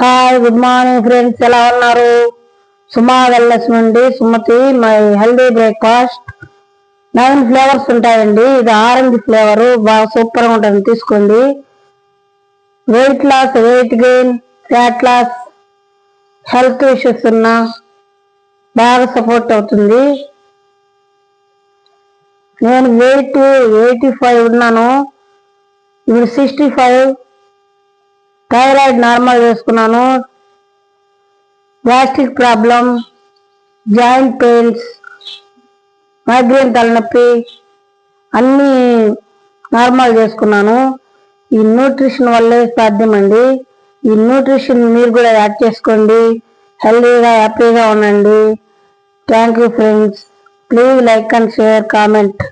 Hi, good morning friends. ఎలా ఉన్నారు? Suma wellness నుండి Sumathi. My healthy breakfast 9 flavours ఉంటాయండి. ఇది ఆరెంజ్ ఫ్లేవర్, బాగా సూపర్ గా ఉంటుంది, తీసుకోండి. Weight loss, weight gain, fat loss, health issues ఉన్నా బాగా సపోర్ట్ అవుతుంది. నేను వెయిట్ 85 ఉన్నాను, ఇప్పుడు 65. థైరాయిడ్ నార్మల్ చేసుకున్నాను. Gastric problem, joint pains, migraine తలనొప్పి అన్నీ నార్మల్ చేసుకున్నాను. ఈ న్యూట్రిషన్ వల్లే సాధ్యమండి. ఈ న్యూట్రిషన్ మీరు కూడా యాడ్ చేసుకోండి. హెల్దీగా, హ్యాపీగా ఉండండి. Thank you friends. Please like and share, comment.